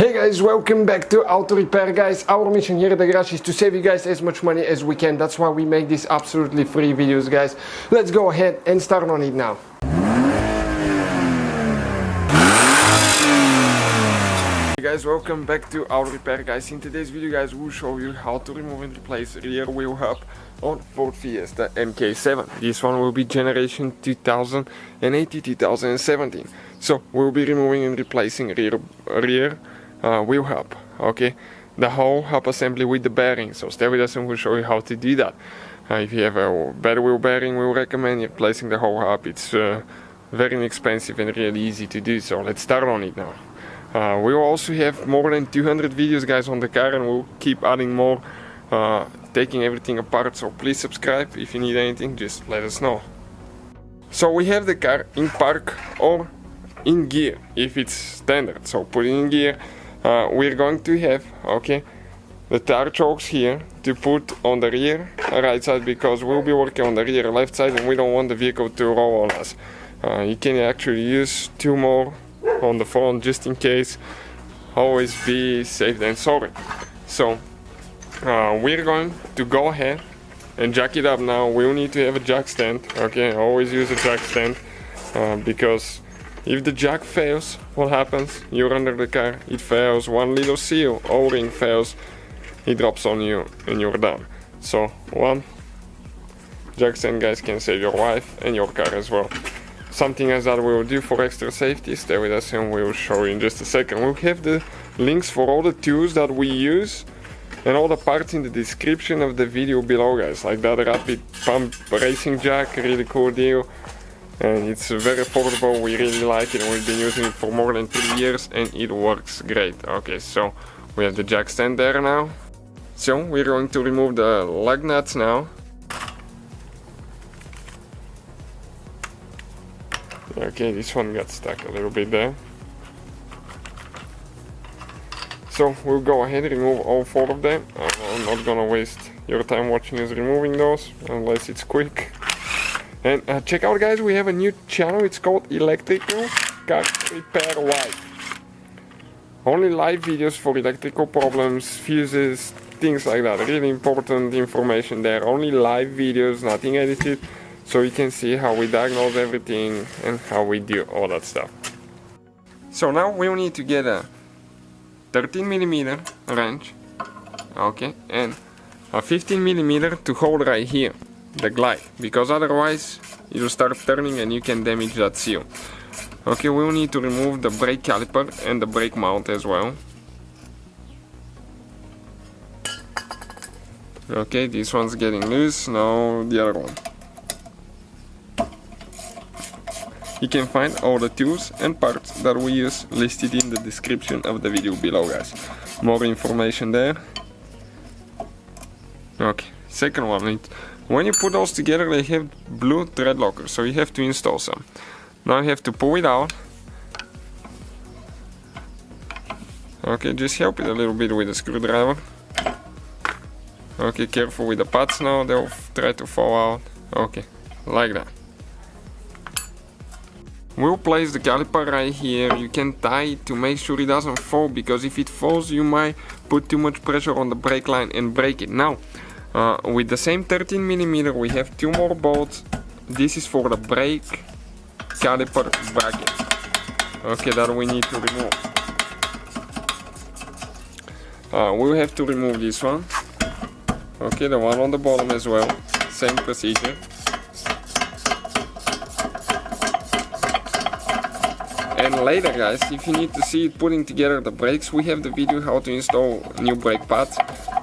Hey guys, welcome back to Auto Repair, guys. Our mission here at the garage is to save you guys as much money as we can. That's why we make these absolutely free videos, guys. Let's go ahead and start on it now. Hey guys, welcome back to Auto Repair, guys. In today's video, guys, we'll show you how to remove and replace rear wheel hub on Ford Fiesta Mk7. This one will be generation 2018-2017. So we'll be removing and replacing rear wheel hub, okay, the whole hub assembly with the bearing. So stay with us and we'll show you how to do that. If you have a better wheel bearing, we'll recommend replacing the whole hub. It's very inexpensive and really easy to do. So let's start on it now. We will also have more than 200 videos, guys, on the car, and we'll keep adding more, taking everything apart. So please subscribe. If you need anything, just let us know. So we have the car in park or in gear if it's standard. So put it in gear. We're going to have, okay, the tire chokes here to put on the rear right side, because we'll be working on the rear left side and we don't want the vehicle to roll on us. You can actually use two more on the front just in case. Always be safe than sorry. So we're going to go ahead and jack it up now. We'll need to have a jack stand, okay? Always use a jack stand, because if the jack fails, what happens? You're under the car, it fails, one little seal, O-ring fails, it drops on you and you're done. So one jack stand, guys, can save your life and your car as well. Something as that we will do for extra safety. Stay with us and we will show you in just a second. We'll have the links for all the tools that we use and all the parts in the description of the video below, guys. Like that rapid pump racing jack, really cool deal. And it's very affordable, we really like it, and we've been using it for more than 3 years and it works great. Okay, so we have the jack stand there now. So we're going to remove the lug nuts now. Okay, this one got stuck a little bit there. So we'll go ahead and remove all 4 of them. I'm not gonna waste your time watching us removing those, unless it's quick. And check out, guys, we have a new channel. It's called Electrical Car Repair Live. Only live videos for electrical problems, fuses, things like that. Really important information there. Only live videos, nothing edited. So you can see how we diagnose everything and how we do all that stuff. So now we'll need to get a 13mm wrench, okay, and a 15mm to hold right here, the glide, because otherwise it will start turning and you can damage that seal. Okay, we'll need to remove the brake caliper and the brake mount as well. Okay, this one's getting loose, now the other one. You can find all the tools and parts that we use listed in the description of the video below, guys. More information there. Okay, second one. When you put those together, they have blue thread lockers, so you have to install some. Now you have to pull it out. Okay, just help it a little bit with a screwdriver. Okay, careful with the pads now, they'll try to fall out. Okay, like that. We'll place the caliper right here. You can tie it to make sure it doesn't fall, because if it falls you might put too much pressure on the brake line and break it. Now with the same 13mm we have 2 more bolts. This is for the brake caliper bracket, okay, that we need to remove. We'll have to remove this one, okay, the one on the bottom as well, same procedure. And later, guys, if you need to see it putting together the brakes, we have the video how to install new brake pads.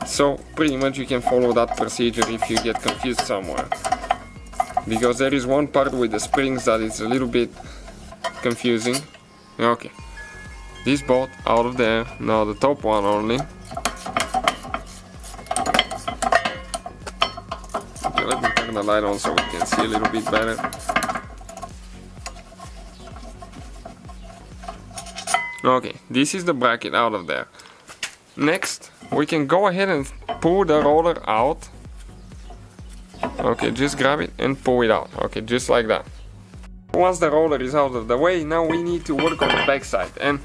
So pretty much you can follow that procedure if you get confused somewhere. Because there is one part with the springs that is a little bit confusing. Okay, this bolt out of there, now the top one only. Okay, let me turn the light on so we can see a little bit better. Okay, this is the bracket out of there. Next, we can go ahead and pull the roller out. Okay, just grab it and pull it out. Okay, just like that. Once the roller is out of the way, now we need to work on the back side. And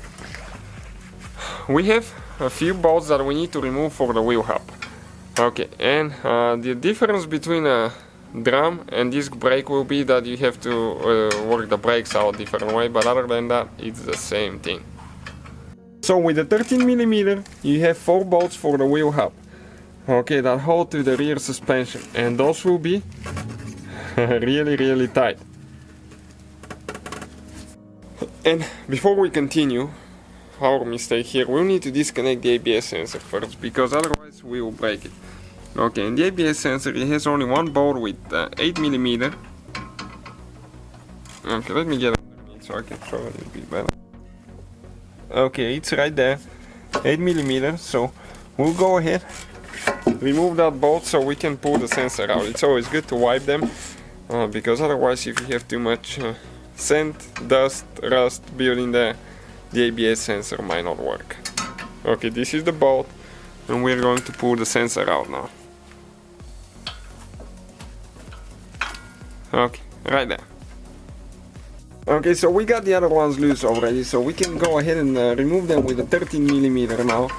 we have a few bolts that we need to remove for the wheel hub. Okay, and the difference between a drum and disc brake will be that you have to work the brakes out different way, but other than that it's the same thing. So with the 13mm you have 4 bolts for the wheel hub, okay, that hold to the rear suspension, and those will be really tight. And before we continue our mistake here, we'll need to disconnect the ABS sensor first, because otherwise we will break it. Okay, and the ABS sensor, it has only one bolt with 8mm. Okay, let me get underneath so I can show it a bit better. Okay, it's right there, 8mm, so we'll go ahead, remove that bolt so we can pull the sensor out. It's always good to wipe them, because otherwise if you have too much sand, dust, rust building there, the ABS sensor might not work. Okay, this is the bolt, and we're going to pull the sensor out now. Okay, right there. Okay, so we got the other ones loose already, so we can go ahead and remove them with a 13mm now.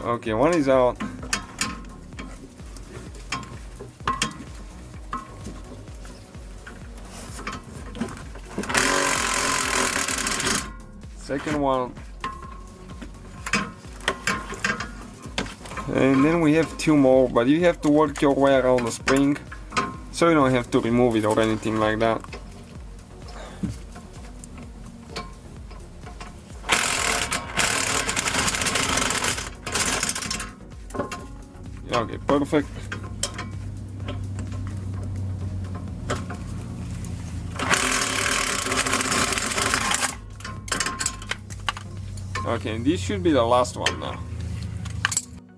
Okay, one is out. Second one. And then we have 2 more, but you have to work your way around the spring, so you don't have to remove it or anything like that. Okay, perfect. Okay, and this should be the last one now.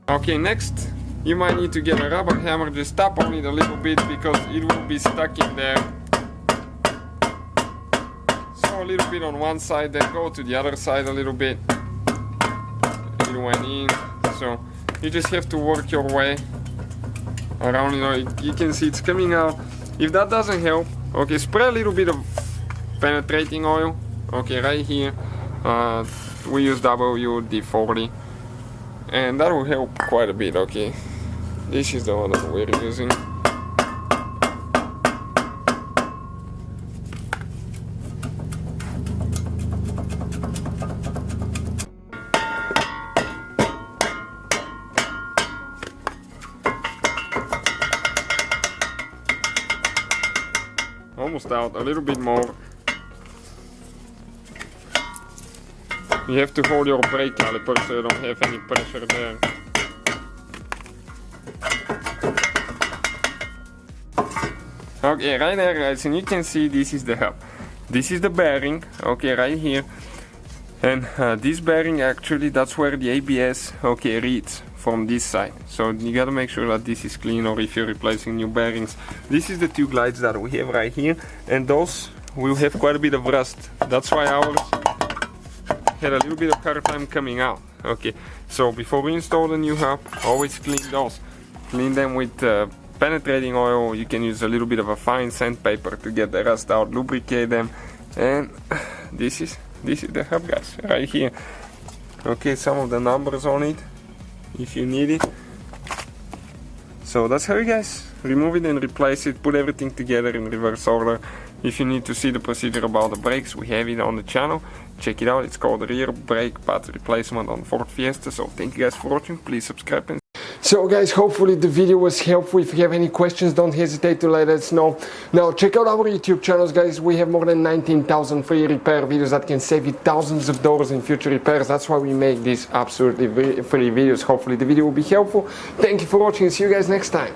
Okay, next you might need to get a rubber hammer, just tap on it a little bit because it will be stuck in there. So a little bit on one side, then go to the other side a little bit. It went in, so you just have to work your way around, you know, you can see it's coming out. If that doesn't help, okay, spray a little bit of penetrating oil, okay, right here. We use WD-40. And that will help quite a bit, okay? This is the one that we're using. Almost out, a little bit more. You have to hold your brake caliper so you don't have any pressure there. Okay, right there guys, and you can see this is the hub. This is the bearing, okay, right here. And this bearing actually, that's where the ABS, okay, reads from this side. So you gotta make sure that this is clean, or if you're replacing new bearings. This is the 2 glides that we have right here, and those will have quite a bit of rust. That's why ours had a little bit of hard time coming out. Okay, so before we install the new hub, always clean those. Clean them with penetrating oil. You can use a little bit of a fine sandpaper to get the rust out, lubricate them, and this is the hub, guys, right here. Okay, some of the numbers on it if you need it. So that's how you guys remove it and replace it, put everything together in reverse order. If you need to see the procedure about the brakes, we have it on the channel. Check it out, it's called rear brake pad replacement on Ford Fiesta. So thank you guys for watching, please subscribe. And so guys, hopefully the video was helpful. If you have any questions, don't hesitate to let us know. Now check out our YouTube channels, guys. We have more than 19,000 free repair videos that can save you thousands of dollars in future repairs. That's why we make these absolutely free videos. Hopefully the video will be helpful. Thank you for watching, see you guys next time.